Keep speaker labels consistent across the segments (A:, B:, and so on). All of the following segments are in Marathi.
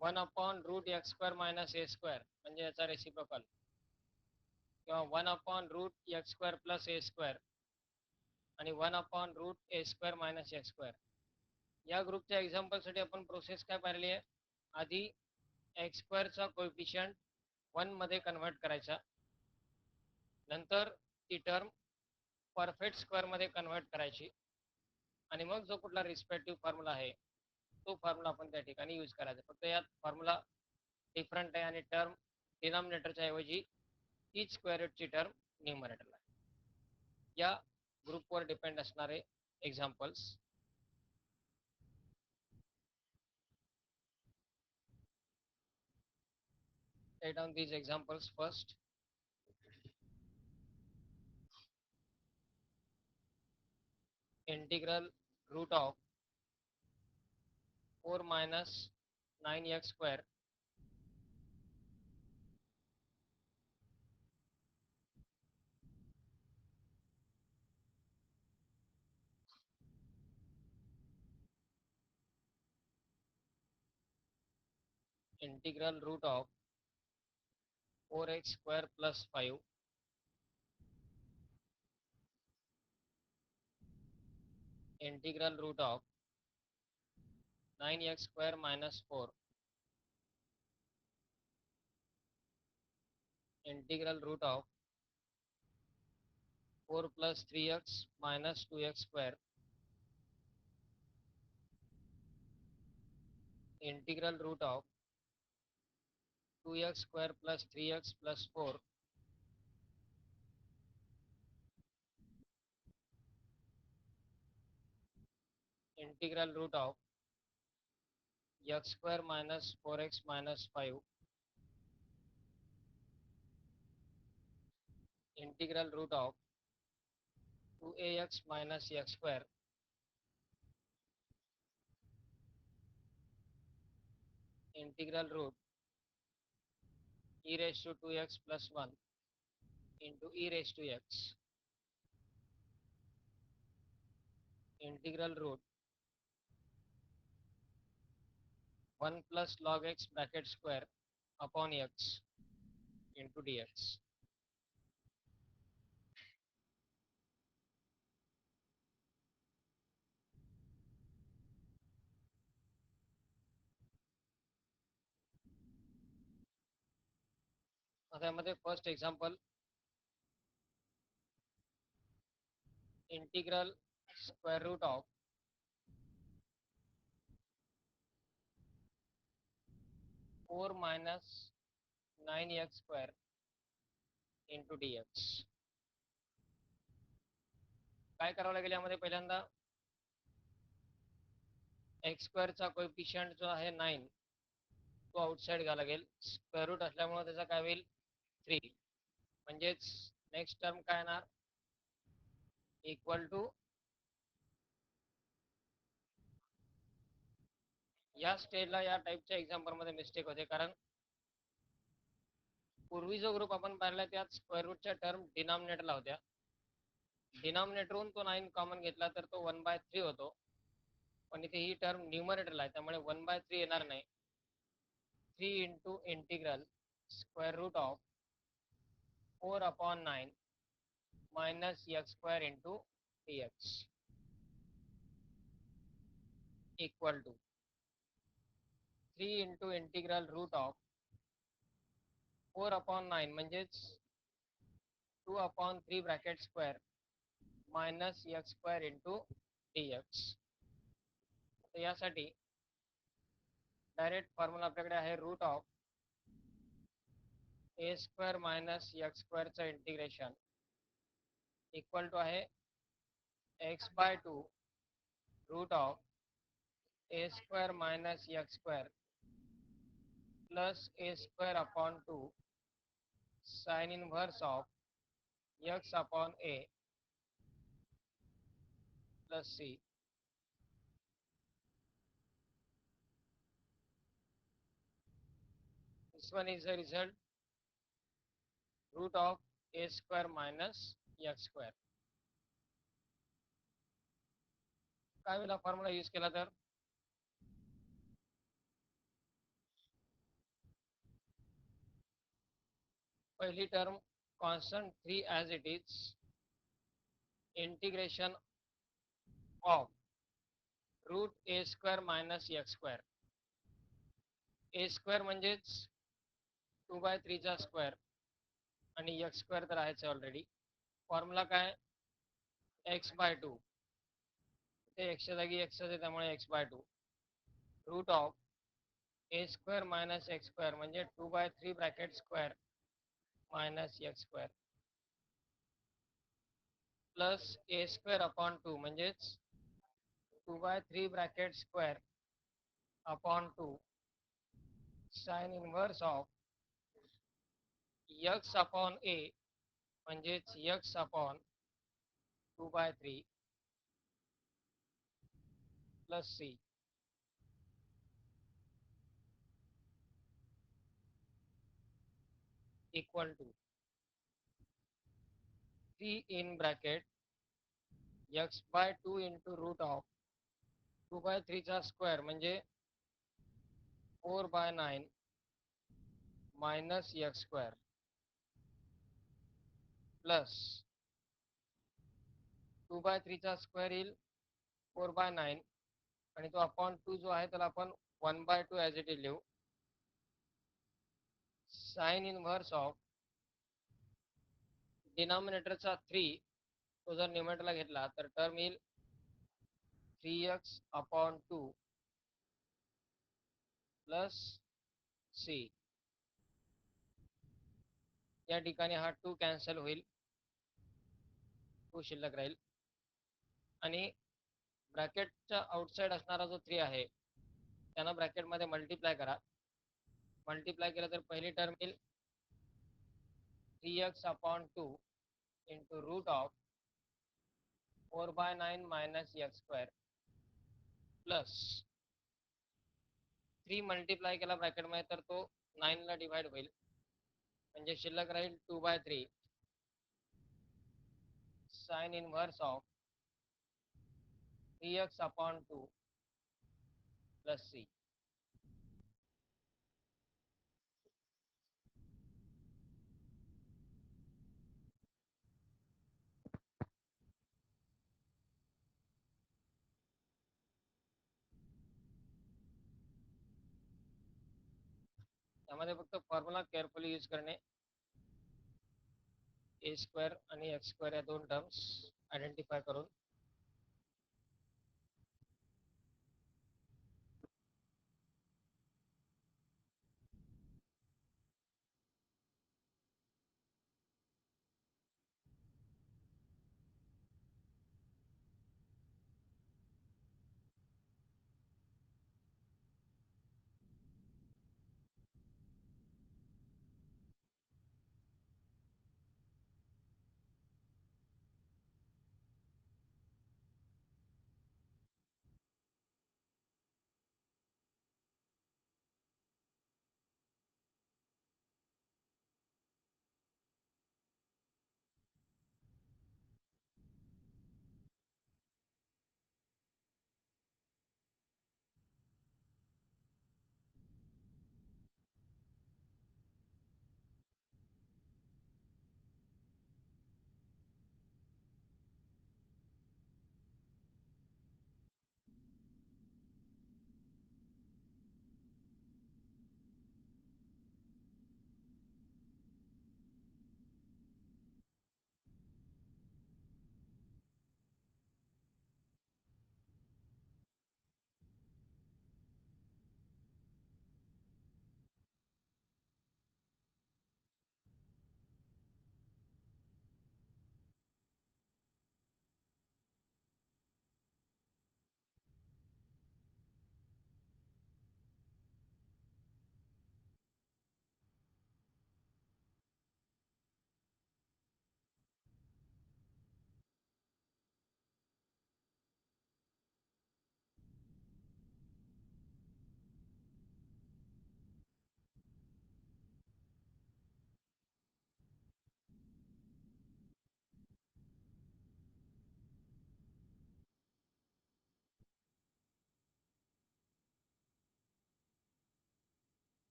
A: 1/√x² मायनस a² म्हणजे याचा रेसिप्रोकल, किंवा 1/√x² प्लस a² आणि 1/√a² मायनस x². या ग्रुपच्या एक्झाम्पलसाठी आपण प्रोसेस काय पाहिली आहे? आधी x²चा कोएफिशियंट 1 मध्ये कन्व्हर्ट करायचा, नंतर ती टर्म परफेक्ट स्क्वेअर मध्ये कन्व्हर्ट करायची, आणि मग जो कुठला रिस्पेक्टिव्ह फॉर्म्युला आहे तो फॉर्म्युला आपण त्या ठिकाणी यूज करायचा. फक्त यात फॉर्म्युला डिफरंट आहे आणि टर्म डिनॉमिनेटरच्या ऐवजी तीच स्क्वेअर रूटची टर्म न्यूमरेटरला आहे. या ग्रुपवर डिपेंड असणारे examples. Write down these examples first. Integral root of 4 minus 9x square integral root of 4x square plus 5 integral root of 9x square minus 4 integral root of 4 plus 3x minus 2x square integral root of 2x square plus 3x plus 4 integral root of x square minus 4x minus 5 integral root of 2ax minus x square integral root e raised to 2x plus 1 into e raised to x integral root 1 plus log x bracket square upon x into dx. आता यामध्ये first example, integral square root of 4 minus 9x square into dx. काय करावं लागेल यामध्ये? पहिल्यांदा एक्स स्क्वेअरचा कोएफिशियंट जो आहे 9 तो आउटसाइड घ्यावा लागेल. स्क्वेअर रूट असल्यामुळे त्याचा काय होईल? 3. म्हणजेच नेक्स्ट टर्म काय येणार? इक्वल टू, या स्टेजला या टाईपच्या एक्झाम्पलमध्ये मिस्टेक होते, कारण पूर्वी जो ग्रुप आपण पाहिला त्यात स्क्वेअर रूटच्या टर्म डिनॉमिनेटरला होत्या. डिनॉमिनेटरहून तो 9 कॉमन घेतला तर तो 1/3 होतो, पण इथे ही टर्म न्यूमरेटरला आहे त्यामुळे 1/3 येणार नाही. 3 into integral square root of 4/9 minus x square into dx equal to 3 into integral root of 4/9 म्हणजेच 2/3 bracket square minus x square into dx. तर यासाठी डायरेक्ट फॉर्म्युला आपल्याकडे आहे root of a² minus x स्क्वेअरचं इंटिग्रेशन इक्वल टू आहे x/2 root of a² minus x square plus a²/2 sine inverse of x/a plus c. This one is the result, root of a² minus x square. काय वेळेला फॉर्म्युला यूज केला तर पहिली term constant 3 as it is integration of root a square minus x square. A square म्हणजेच 2/3चा स्क्वेअर आणि एक्स स्क्वेअर तर आहेच ऑलरेडी. फॉर्म्युला काय, x/2. ते एक्सच्या जागी एक्स आहे त्यामुळे x/2 root of a square minus x square म्हणजे 2/3 bracket square minus x square plus a square upon 2 म्हणजेच 2/3 bracket square upon 2 sine inverse of x upon a म्हणजेच x upon 2/3 plus c equal to 3 in bracket x/2 into root of 2/3चा स्क्वेअर म्हणजे 4/9 मायनस एक्स स्क्वेअर प्लस 2/3चा स्क्वेअर येईल 4/9 आणि तो अपॉन 2 जो आहे त्याला आपण 1/2 ॲज इट इज लिहू. साइन इनव्हर्स ऑफ डिनॉमिनेटरचा 3 तो जर न्यूमरेटरला घेतला तर टर्म येईल 3x अपॉन 2 प्लस सी. या ठिकाणी हा 2 कॅन्सल होईल, 2 शिल्लक राहील आणि ब्रॅकेटच्या आउटसाईड असणारा जो 3 आहे त्यांना ब्रॅकेटमध्ये मल्टिप्लाय करा. मल्टिप्लाय केलं तर पहिली टर्म येईल 3x upon 2 into root of 4/9 minus x square plus 3 multiply केला ब्रॅकेटमध्ये तर तो 9ला डिवाइड होईल म्हणजे शिल्लक राहील 2/3 sine inverse of 3x upon 2 plus c. त्यामध्ये फक्त फॉर्म्युला केअरफुली यूज करणे. ए स्क्वेअर आणि एक्स स्क्वेअर या दोन टर्म्स आयडेंटिफाय करून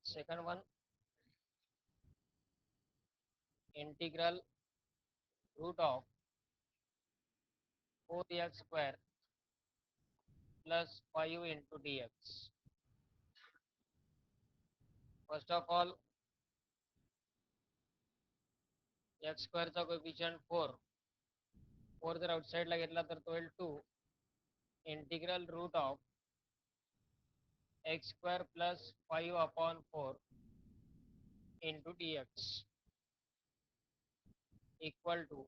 A: Second one, integral root of 4x square plus 5 into dx. First of all, x स्क्वेअरचा कोएफिशियंट 4. 4 जर आउटसाइडला घेतला तर तो होईल 2. Integral root of x square plus 5 upon 4 into dx equal to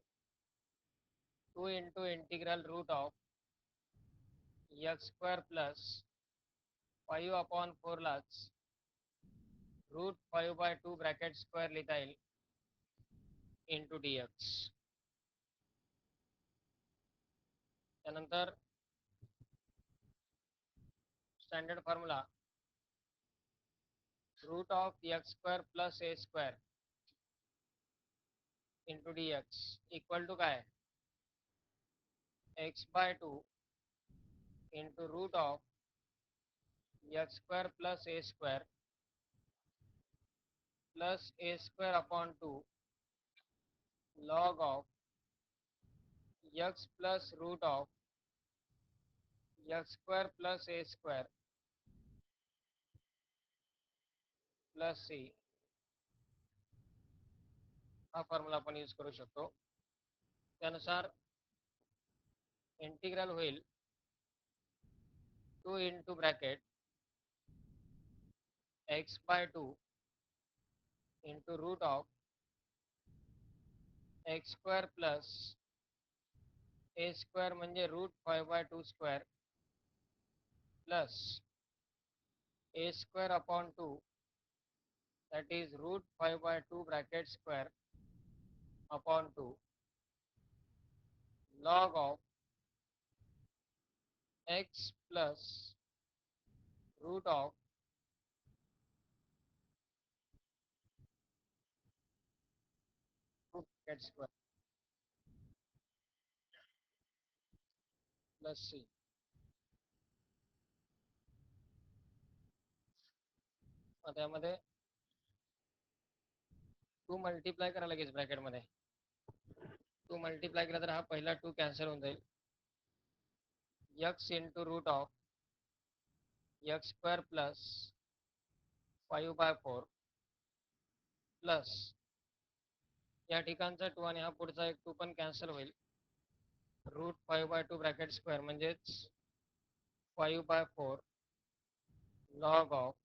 A: 2 into integral root of x square plus 5 upon 4 लाच root 5 by 2 bracket square लिहिता येईल into dx. त्यानंतर standard formula root of x square plus a square into dx equal to काय x by 2 into root of x square plus a square plus a square upon 2 log of x plus root of x square plus a square plus c. हा फॉर्म्युला आपण यूज करू शकतो. त्यानुसार इंटिग्रल होईल 2 into bracket x by 2 into root of x square plus a square म्हणजे root 5 by 2 square plus a square upon 2, that is root 5 by 2 bracket square upon 2 log of x plus root of bracket square plus c. आता यामध्ये 2 मल्टिप्लाय करा लगेच ब्रॅकेटमध्ये. 2 मल्टिप्लाय केला तर हा पहिला 2 कॅन्सल होऊन जाईल. x into root of x square plus 5 by 4 plus या ठिकाणचा 2 आणि हा पुढचा एक 2 पण कॅन्सल होईल. रूट 5 by 2 ब्रॅकेट स्क्वेअर म्हणजेच 5 by 4 log of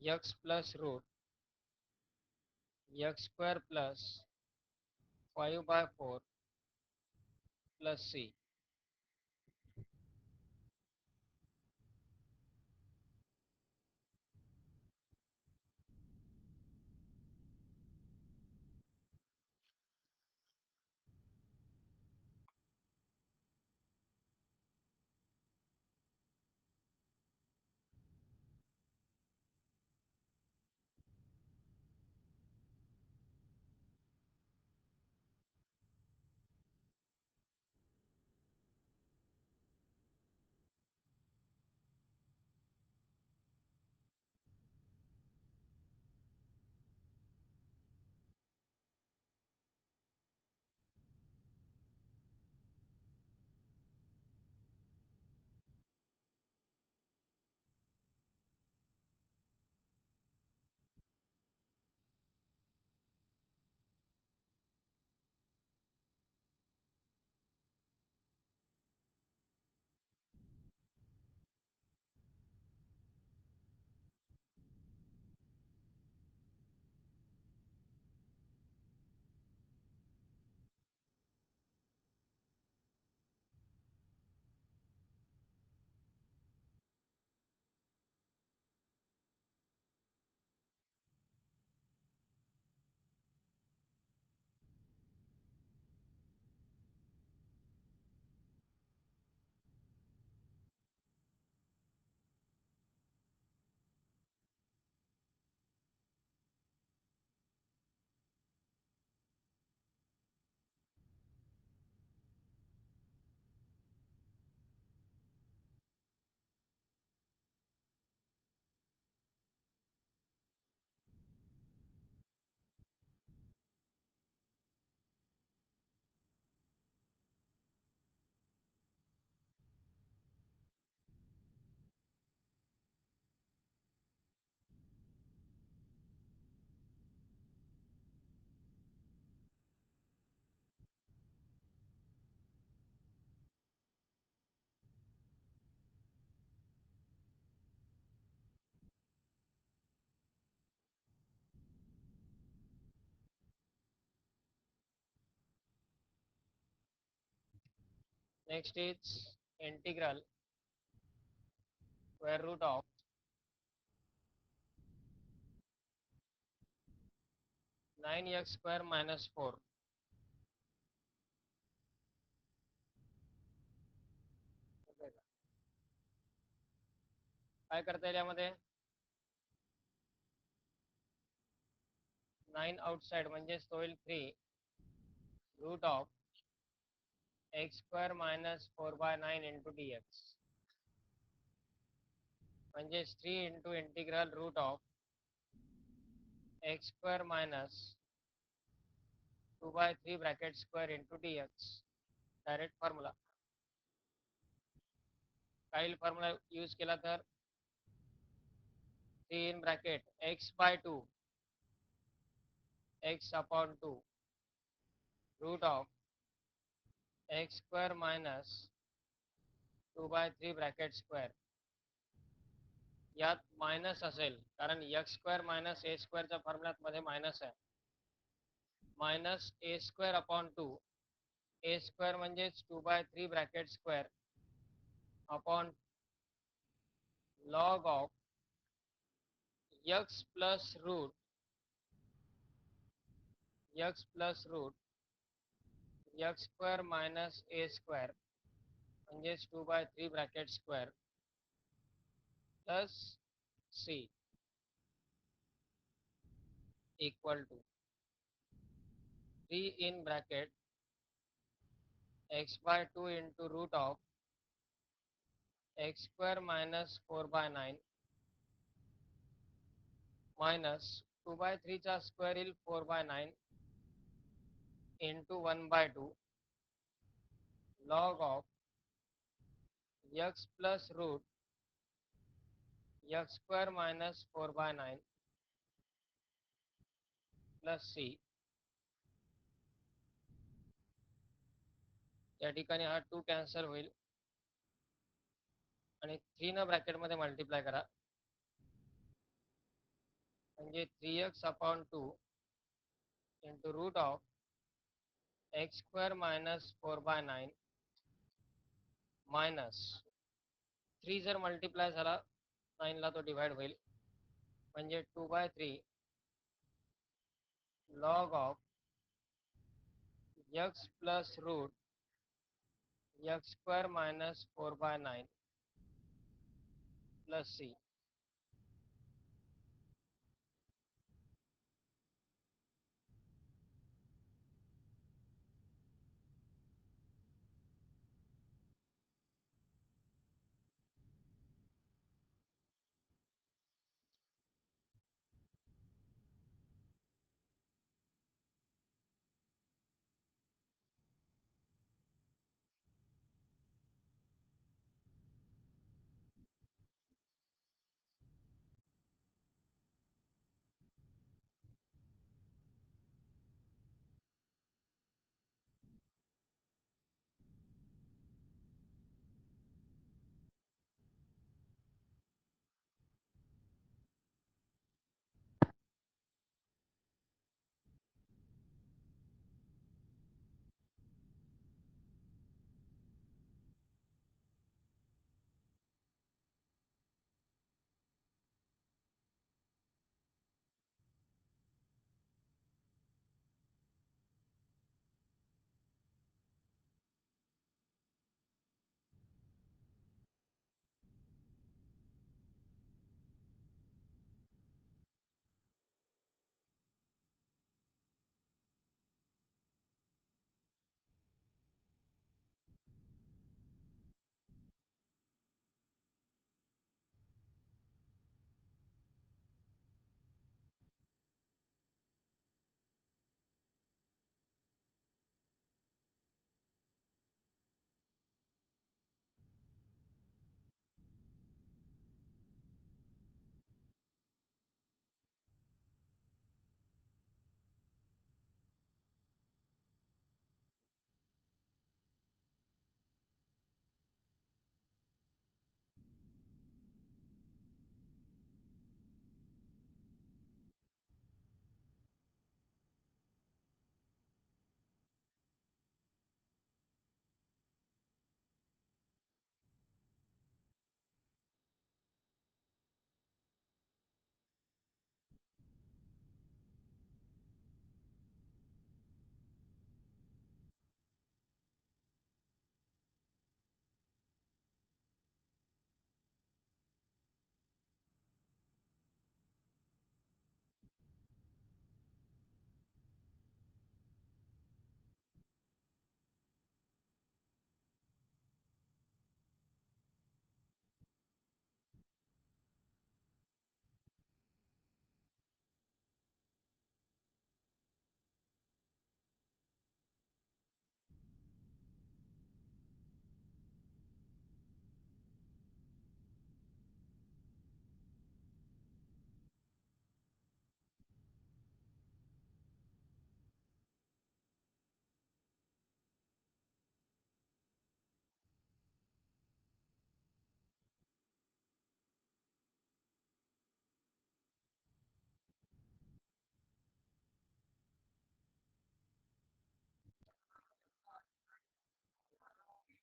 A: x plus root x square plus 5 by 4 plus c. Next is integral square root of 9x square minus 4. काय करता येईल यामध्ये 9 आउटसाइड म्हणजेच तो होईल 3 root of x square minus 4/9 into dx म्हणजेच 3 into integral root of x square minus 2/3 bracket square into dx direct formula. काही फॉर्म्युला यूज केला तर 3 in bracket x by 2 x upon 2 root of x square minus 2/3 bracket square. यात मायनस असेल कारण x स्क्वेअर मायनस ए स्क्वेअरच्या फॉर्म्युल्यात मध्ये मायनस आहे. Minus a square upon 2 a square म्हणजेच 2/3 bracket square upon log of x plus root x square minus a square म्हणजेच 2/3 bracket square plus c equal to 3 in bracket x by 2 into root of x square minus 4/9 minus 2/3 चा स्क्वेअर येईल 4/9 into 1/2 log of x plus root x square minus 4/9 plus c. या ठिकाणी हा 2 कॅन्सल होईल आणि 3 न ब्रॅकेटमध्ये मल्टिप्लाय करा म्हणजे 3x upon 2 into root of x square minus 4/9 minus 3 जर मल्टिप्लाय झाला 9 ला तो डिवाइड होईल म्हणजे 2/3 log of x plus root x square minus 4/9 plus c.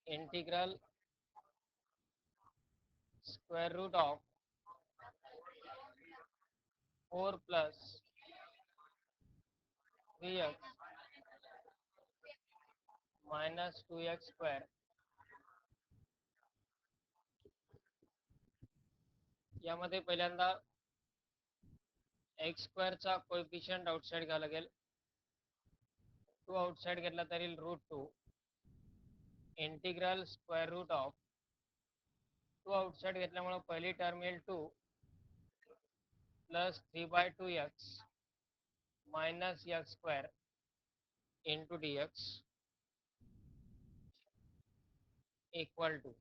A: Integral square root of 4 plus 3x minus 2x square यामध्ये पहिल्यांदा एक्स स्क्वेअरचा कोएफिशियंट आउटसाइड घ्यावा लागेल. 2 आउटसाइड घेतला तरी √2 integral square root of 2 outside घेतल्यामुळे पहिली टर्म येईल 2 plus 3/2x minus x square into dx equal to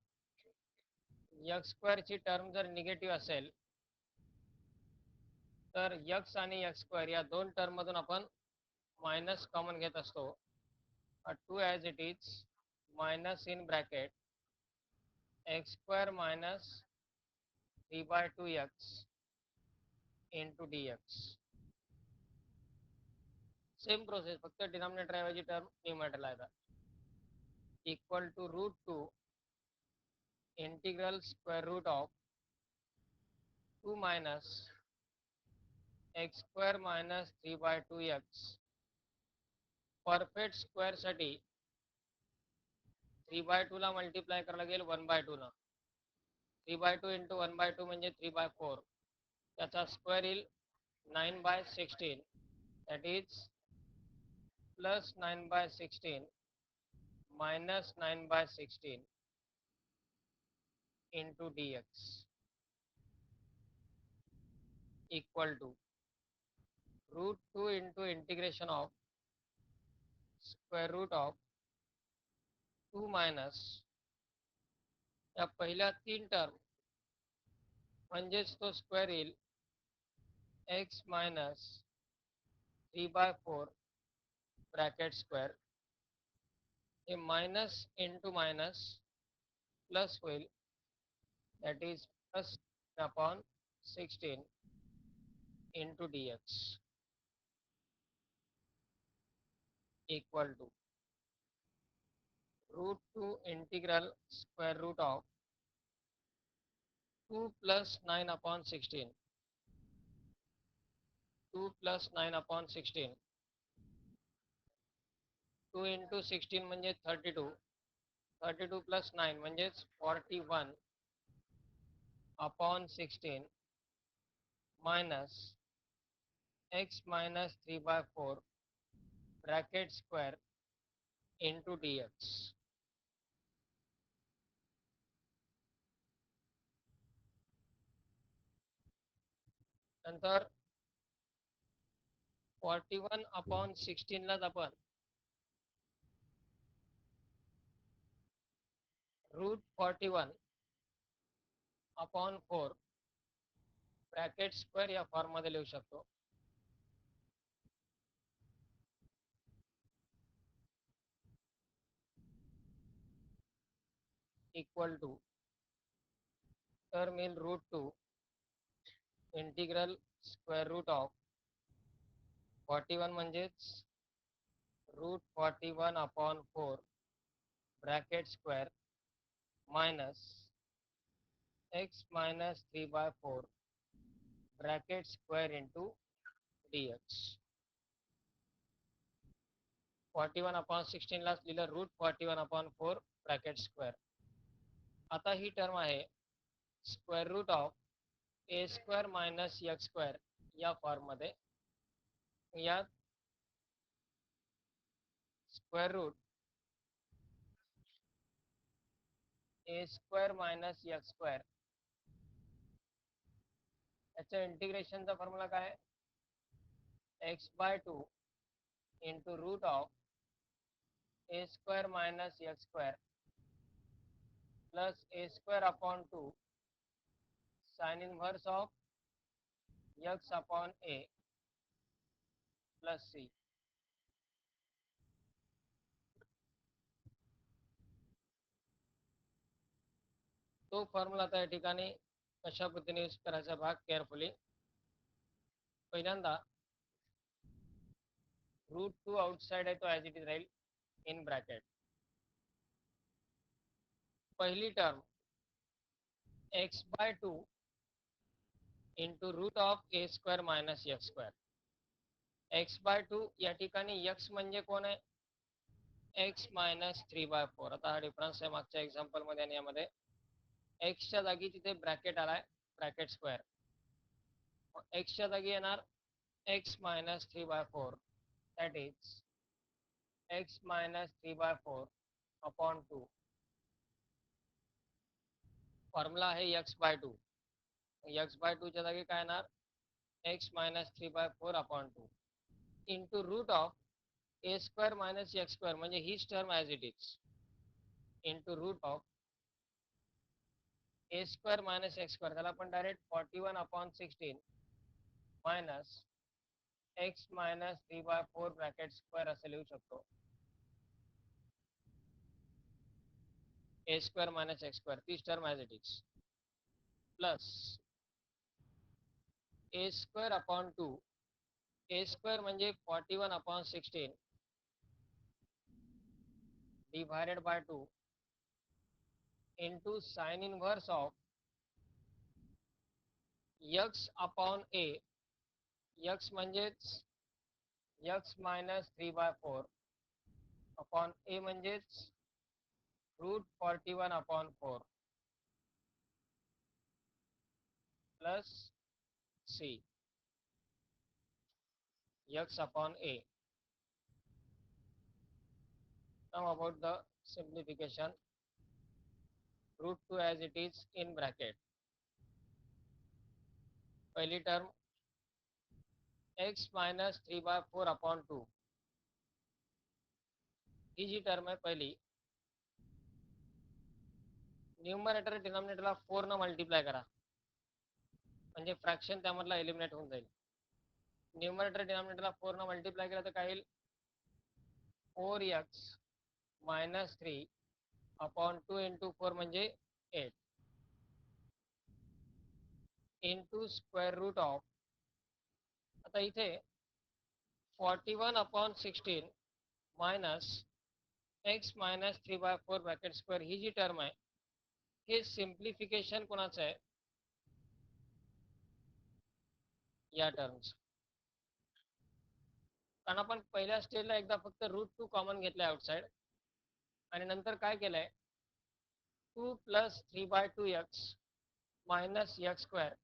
A: x स्क्वेअरची टर्म जर निगेटिव्ह असेल तर x आणि x स्क्वेअर या दोन टर्म मधून आपण मायनस कॉमन घेत असतो. 2 as it is minus in bracket x square minus 3/2x into dx. Same process, फक्त डिनॉमिनेटर ऐवजी टर्म न्यूमरेटरला येतात. Equal to √2 integral square root of 2 minus x square minus 3/2x. Perfect स्क्वेअरसाठी 3/2 ला मल्टिप्लाय करावं लागेल 1/2 ला. 3/2 इंटू 1/2 म्हणजे 3/4. त्याचा स्क्वेअर येईल 9/16. That is plus 9/16 minus 9/16 into dx equal to √2 into integration of square root of 2 minus या पहिल्या 3 टर्म म्हणजेच तो स्क्वेअर येईल x मायनस 3/4 ब्रॅकेट स्क्वेअर. हे मायनस इंटू मायनस प्लस होईल. That is plus upon 16 into dx equal to √2 integral square root of 2 plus 9/16. 2 plus 9/16. 2 into 16 म्हणजे 32. 32 प्लस 9 म्हणजेच 41/16 minus x minus 3/4 bracket square into dx. नंतर 41/16 लाच आपण √41/4 ब्रॅकेट स्क्वेअर या फॉर्म मध्ये लिहू शकतो. इक्वल टू टर्म येईल √2 इंटिग्रल स्क्वेअर रूट ऑफ 41 म्हणजेच √41/4 bracket square minus x minus 3/4 bracket square into dx. 41/16 लाच लिहिलं √41/4 ब्रॅकेट स्क्वेअर. आता ही टर्म आहे square root of a square minus x square या फॉर्म मध्ये. यात square root a square minus x square याच्या इंटिग्रेशनचा फॉर्म्युला काय आहे? x/2 into root of a square minus x square plus a square upon 2 sine inverse of x upon a plus c. तो फॉर्म्युला आता या ठिकाणी कशा पद्धतीने यूज करायचा भाग केअरफुली. पहिल्यांदा √2 आउटसाइड आहे तो ॲज इट इज राहील इन ब्रॅकेट. पहिली term x/2 into root of a square minus x square. x/2 या ठिकाणी x म्हणजे कोण आहे? x minus 3/4. आता हा डिफरन्स आहे मागच्या एक्झाम्पल मध्ये आणि यामध्ये. x च्या जागी तिथे ब्रॅकेट आलाय, ब्रॅकेट स्क्वेअर. x च्या जागी येणार x minus 3/4, that is x minus 3/4 upon 2. Formula आहे x/2. x/2 च्या जागी काय येणार? x minus 3/4 upon 2 into root of a square minus x square, म्हणजे हीच term as it is, into root of a square minus x square. त्याला आपण direct 41/16 minus x minus 3/4 bracket square असे लिहू शकतो. A square minus x square, तीच term as it is, plus a square upon 2. A square म्हणजे 41/16 divided by 2 into sine inverse of x upon a. x म्हणजेच x मायनस 3/4 अपॉन ए म्हणजेच root 41/4 plus c x upon a. Now about the simplification, root 2 as it is in bracket. पहली टर्म x minus 3/4 upon 2. ही जी टर्म आहे पहिली, न्यूमरेटर डिनॉमिनेटरला 4 न मल्टिप्लाय करा म्हणजे फ्रॅक्शन त्यामधला एलिमिनेट होऊन जाईल. न्यूमरेटर डिनॉमिनेटरला 4 न मल्टिप्लाय केला तर काय येईल? 4x मायनस 3 अपॉन 2 इंटू 4 म्हणजे 8 इंटू स्क्वेअर रूट ऑफ. आता इथे 41/16 minus x minus 3/4 bracket square ही जी टर्म आहे, हे सिम्प्लिफिकेशन कोणाचं आहे? या टर्म्स. कारण आपण पहिल्या स्टेजला एकदा फक्त रूट 2 कॉमन घेतलाय आउटसाइड आणि नंतर काय केलंय, 2 plus 3/2x minus x square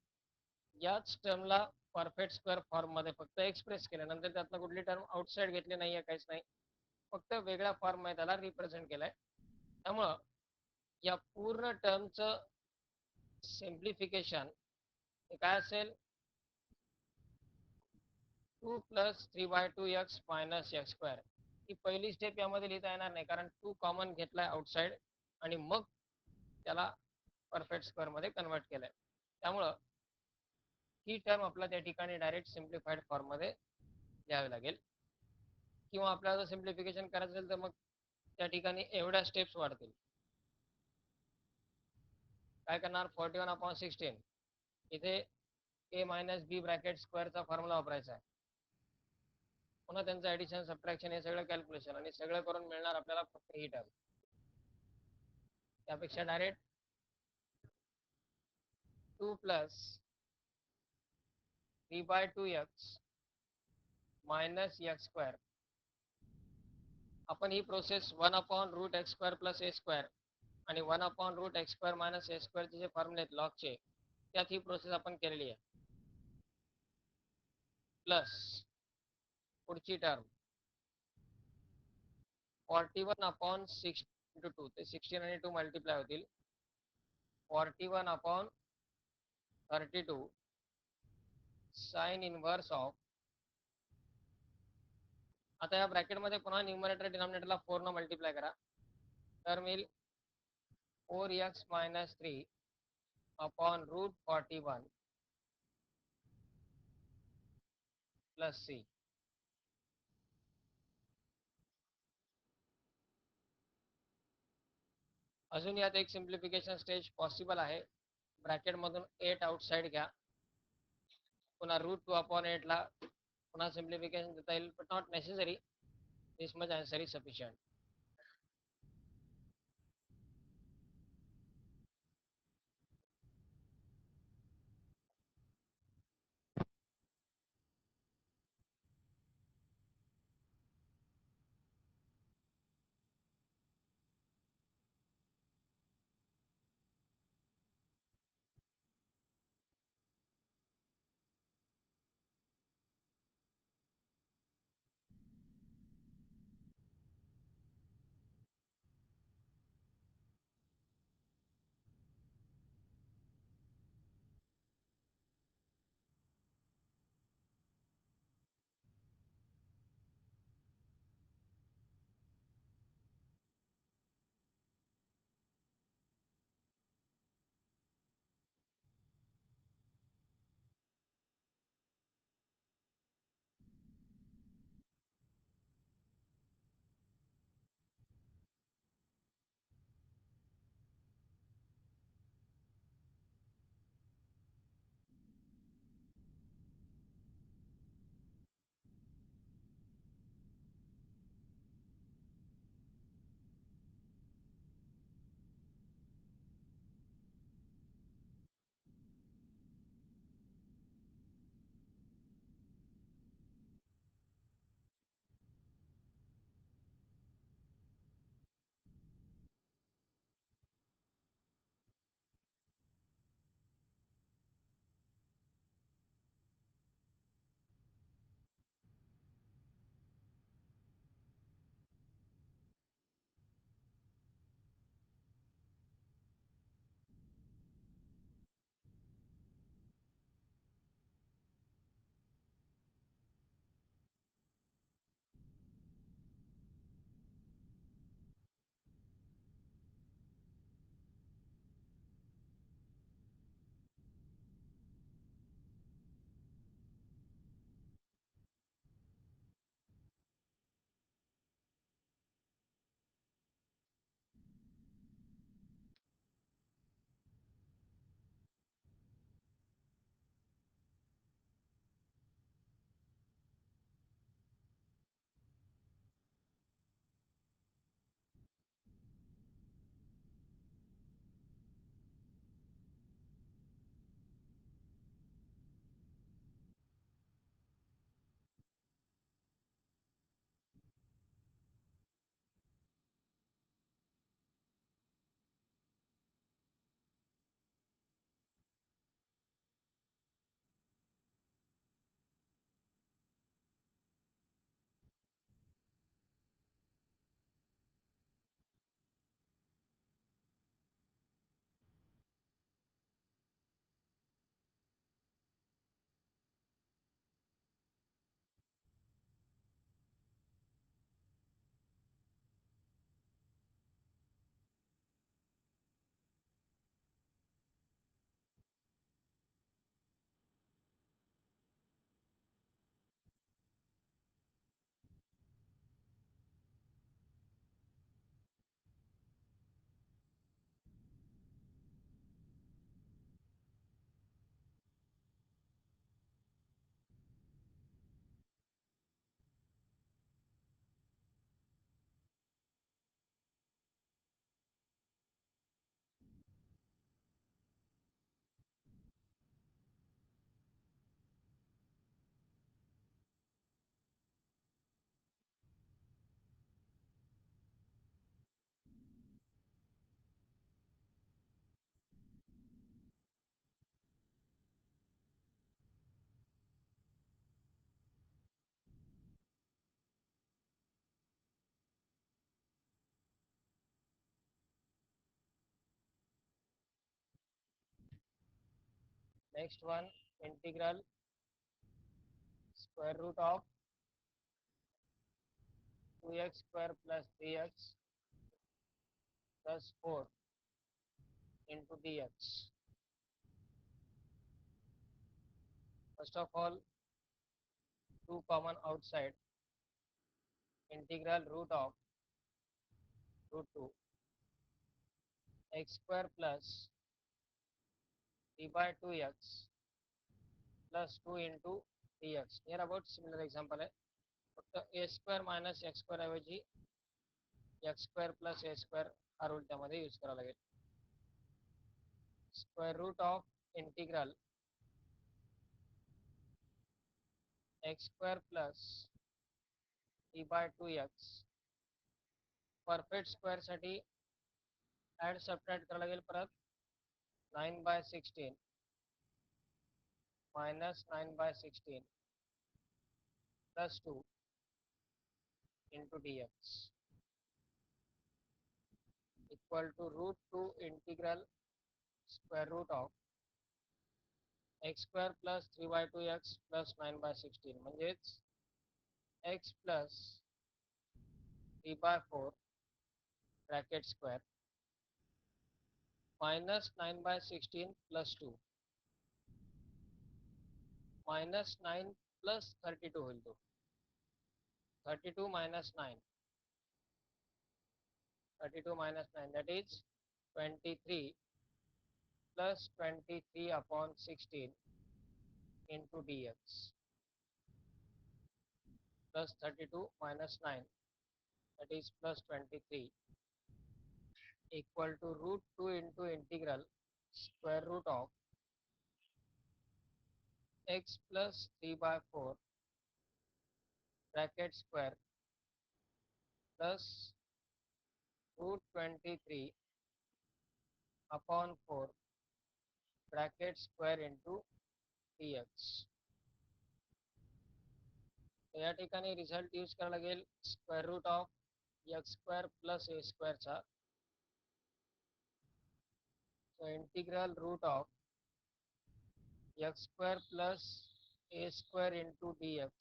A: याच टर्मला परफेक्ट स्क्वेअर फॉर्म मध्ये फक्त एक्सप्रेस केलं. नंतर त्यातनं कुठली टर्म आउटसाइड घेतली नाहीये, काहीच नाही, फक्त वेगळ्या फॉर्म मध्ये त्याला रिप्रेझेंट केलंय. त्यामुळं या पूर्ण टर्मचं सिम्प्लिफिकेशन काय असेल? 2 plus 3/2x minus x square. ही पहिली स्टेप यामध्ये लिहिता येणार नाही कारण 2 कॉमन घेतलाय आउटसाइड आणि मग त्याला परफेक्ट स्क्वेअर मध्ये कन्वर्ट केलंय. त्यामुळं ही टर्म आपला त्या ठिकाणी डायरेक्ट सिम्प्लिफाईड फॉर्म मध्ये लिहावी लागेल. किंवा आपल्याला जर सिम्प्लिफिकेशन करायचं असेल तर मग त्या ठिकाणी एवढ्या स्टेप्स वाढतील. काय करणार? 41/16 इथे a मायनस बी ब्रॅकेट स्क्वेअरचा फॉर्म्युला वापरायचा आहे. पुन्हा त्यांचं ॲडिशन सबट्रॅक्शन हे सगळं कॅल्क्युलेशन आणि सगळं करून मिळणार आपल्याला फक्त ही टर्म. त्यापेक्षा direct 2 plus 3/2x minus x square. आपण ही process 1/√x² plus a square आणि 1/√x² मायनस ए स्क्वेअरचे जे फॉर्म्युले आहेत लॉगचे, त्यात ही प्रोसेस आपण केलेली आहे. प्लस पुढची टर्म 41/6 इंटू 2, ते 16 आणि 2 मल्टिप्लाय होतील. 41/32 साइन इनवर्स ऑफ. आता या ब्रॅकेटमध्ये पुन्हा न्यूमरेटर डिनॉमिनेटरला 4 न मल्टिप्लाय करा, तर मिळेल 4x minus 3 upon root 41 plus c. अजून यात एक सिम्प्लिफिकेशन स्टेज पॉसिबल आहे. ब्रॅकेटमधून 8 आउटसाइड घ्या, पुन्हा रूट 2/8 ला पुन्हा सिम्प्लिफिकेशन देता येईल, but not necessary. This much answer is sufficient. Next one, integral square root of 2x square plus 3x plus 4 into dx. First of all, 2 common outside, integral root of root 2 x square plus 3 by 2x plus 2 into dx. Near about similar example है. फक्त a square minus x square ऐवजी x square plus a square हा रूल त्यामध्ये यूज करावा लागेल. Square root of integral x square plus 3 by 2x perfect square साठी ॲड सबट्रॅक्ट करावं लागेल. परत 9/16 minus 9/16 plus 2 into dx equal to root 2 integral square root of x square plus 3 by 2x plus 9/16 म्हणजेच x plus 3 by 4 bracket square minus 9/16 plus 2 minus 9 plus 32 होईल तो. 32 minus 9 that is 23 plus 23 upon 16 into dx plus 32 minus 9 that is plus 23 equal to root 2 into integral square root of x plus 3 by 4 bracket square plus root 23 upon 4 bracket square into dx. या ठिकाणी रिझल्ट यूज करावा लागेल square root of x square plus a स्क्वेअरचा. So integral root of x square plus a square into dx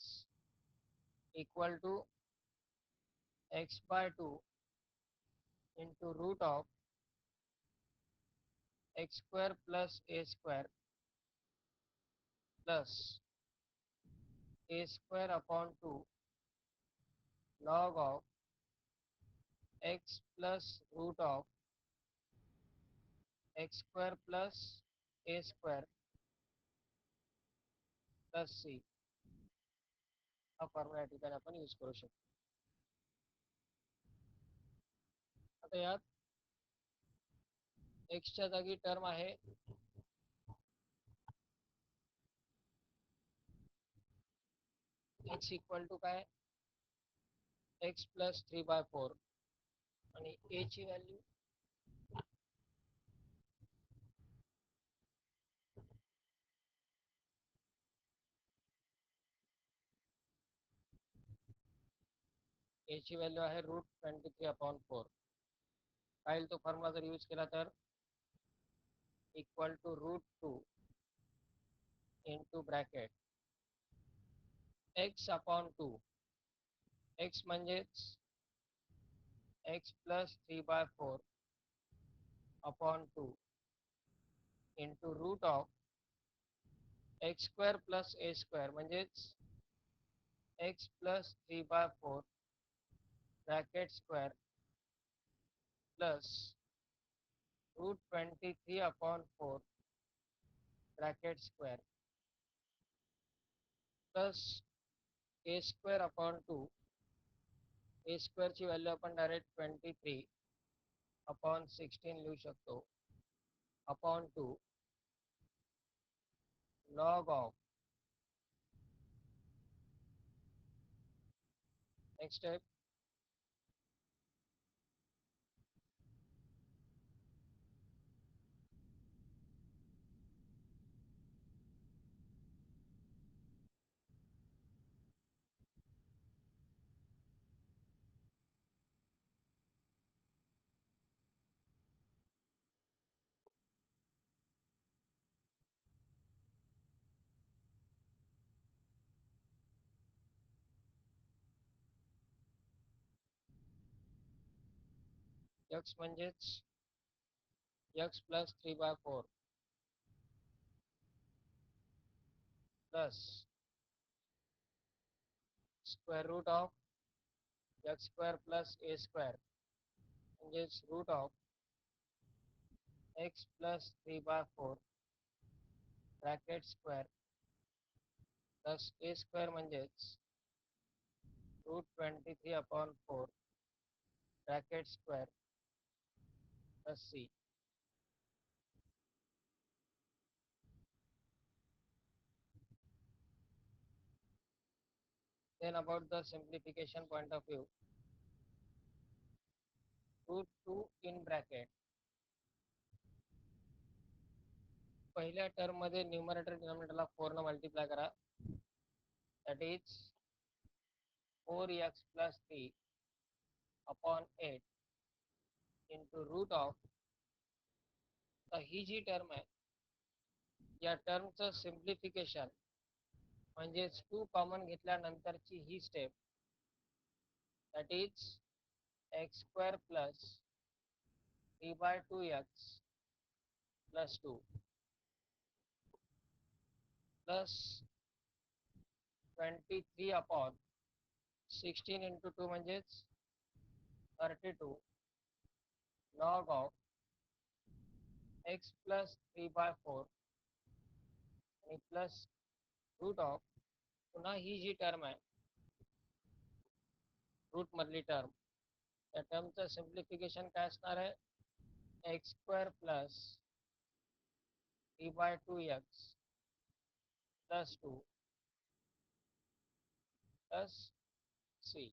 A: equal to x by 2 into root of x square plus a square plus a square upon 2 log of x plus root of x square plus a square plus c हा फॉर्म्युला या ठिकाणी आपण यूज करू शकतो. आता यात एक्सच्या जागी टर्म आहे एक्स इक्वल टू काय एक्स प्लस 3 by 4 आणि ए ची व्हॅल्यू आहे रूट 23 अपॉन 4. काय तो फॉर्म्युला जर यूज केला तर equal to root 2 into bracket x upon 2 x म्हणजेच x plus 3 by 4 upon 2 into root of x square plus a square म्हणजेच x plus 3 by 4 bracket square plus root 23 upon 4 bracket square plus a square upon 2 a स्क्वेअरची व्हॅल्यू आपण डायरेक्ट 23 अपॉन 16 लिहू शकतो upon 2 log of next step x म्हणजेच x plus 3/4 plus square root of x square plus a square म्हणजेच root of x plus 3/4 bracket square plus a square म्हणजेच root 23/4 bracket square plus c. Then about the simplification point of view, root 2 in bracket. पहिल्या टर्म मध्ये न्यूमरेटर डिनॉमिनेटरला 4 ने मल्टिप्लाय करा. That is 4x plus 3 upon 8 into root of ही जी टर्म आहे या टर्मचं सिम्प्लिफिकेशन म्हणजेच 2 कॉमन घेतल्यानंतरची ही step that is x square plus 3/2x plus 2 plus 23 upon 16 into 2 म्हणजेच 32 log of x plus 3/4 आणि प्लस रूट ऑफ पुन्हा ही जी टर्म आहे रूट मधली टर्म त्या टर्मचं सिम्प्लिफिकेशन काय असणार आहे x square plus 3/2x plus 2 plus c.